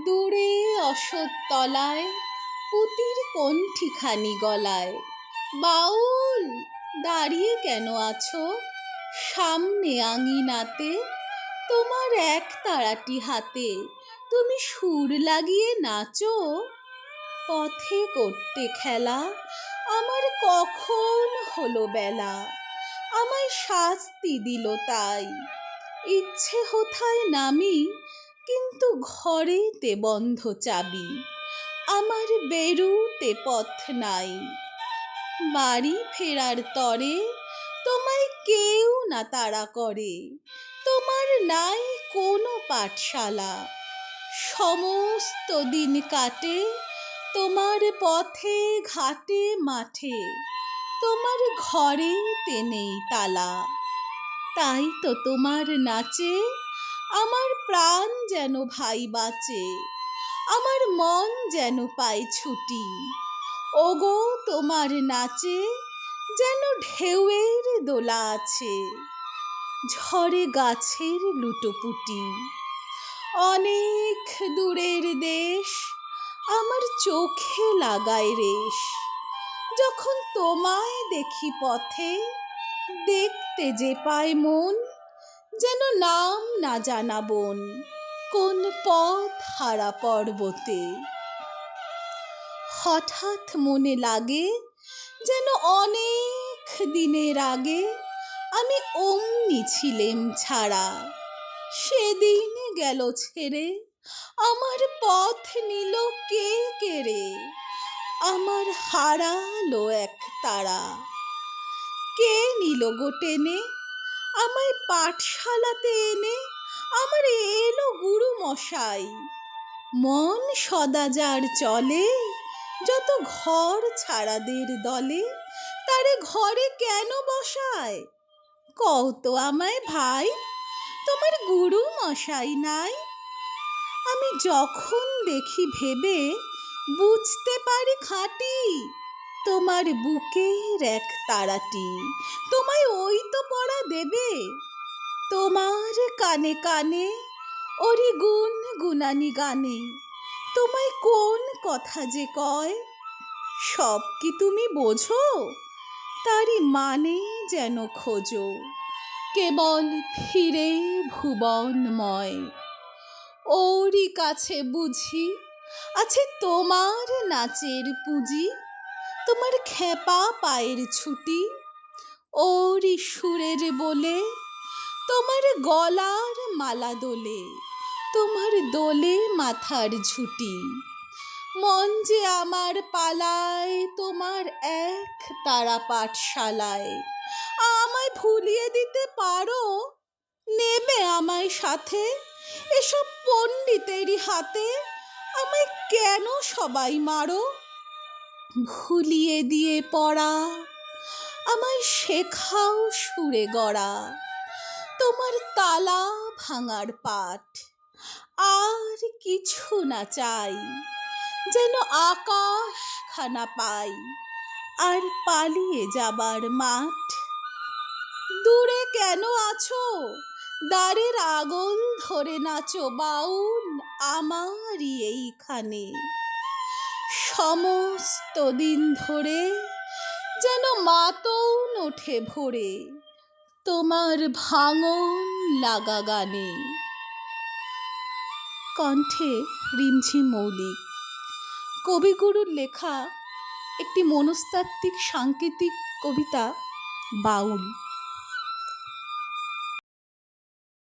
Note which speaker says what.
Speaker 1: দূরে অশ্বত্থতলায় পুতির কণ্ঠিখানি গলায়। বাউল, দাঁড়িয়ে কেন আছো সামনে আঙিনাতে? তোমার এক তারাটি হাতে তুমি সুর লাগিয়ে নাচো। পথে করতে খেলা আমার কখন হলো বেলা, আমায় শাস্তি দিল তাই। ইচ্ছে হোথায় নামি, কিন্তু ঘরেতে বন্ধ চাবি, আমার বেরুতে পথ নাই। বাড়ি ফেরার তরে তোমায় কেউ না তাড়া করে, তোমার নাই কোনো পাঠশালা। সমস্ত দিন কাটে তোমার পথে ঘাটে মাঠে, তোমার ঘরেতে নেই তালা। তাই তো তোমার নাচে আমার প্রাণ যেন ভাই বাঁচে, আমার মন যেন পায় ছুটি। ওগো, তোমার নাচে যেন ঢেউয়ের দোলা আছে, ঝড়ে গাছের লুটোপুটি। অনেক দূরের দেশ আমার চোখে লাগায় রেশ, যখন তোমায় দেখি পথে, দেখতে যে পায় মন যেন নাম না জানা বন, কোন পথ হারা পর্বতে। হঠাৎ মনে লাগে যেন অনেক দিনের আগে আমি অমনি ছিলেম ছাড়া। সেদিন গেল ছেড়ে আমার পথ নিল কে কেড়ে, আমার হারালো এক তারা। কে নিল গো টেনে আমায় পাঠশালাতে এনে, আমার এলো গুরু মশাই। মন সদা যার চলে, যত ঘর ছাড়াদের দলে, তারে ঘরে কেন বসায়? কও তো আমায় ভাই, তোমার গুরু মশাই নাই? আমি যখন দেখি ভেবে বুঝতে পারি খাঁটি, তোমার বুকের এক তারাটি তোমায় ওই তো পড়া দেবে। তোমার কানে কানে ওরি গুন গুনানি গানে, তোমায় কোন কথা যে কয় সব কি তুমি বোঝো? তারি মানে যেন খোঁজো, কেবল ফিরে ভুবনময়। ওরই কাছে বুঝি আছে তোমার নাচের পুঁজি, তোমার খেপা পায়ের ছুটি। ওরই সুরের বলে তোমার গলার মালা দোলে, তোমার দোলে মাথার ঝুঁটি। মন যে আমার পালায় তোমার এক তারা পাঠশালায়। আমায় ভুলিয়ে দিতে পারো, নেবে আমায় সাথে? এসব পণ্ডিতেরই হাতে আমায় কেন সবাই মারো? ভুলিয়ে দিয়ে পড়া আমায় শেখাও সুরে গড়া, তোমার তালা ভাঙার পাঠ। আর কিছু না চাই, যেন আকাশ খানা পাই আর পালিয়ে যাবার মাঠ। দূরে কেন আছো, দ্বারের আগল ধরে নাচো বাউল আমারই এইখানে। সমস্ত দিন ধরে যেন মাতন ওঠে ভোরে, তোমার ভাঙন লাগা গানে। কণ্ঠে রিমঝিম মৌলিক। কবিগুরুর লেখা একটি মনস্তাত্ত্বিক সাংকেতিক কবিতা বাউল।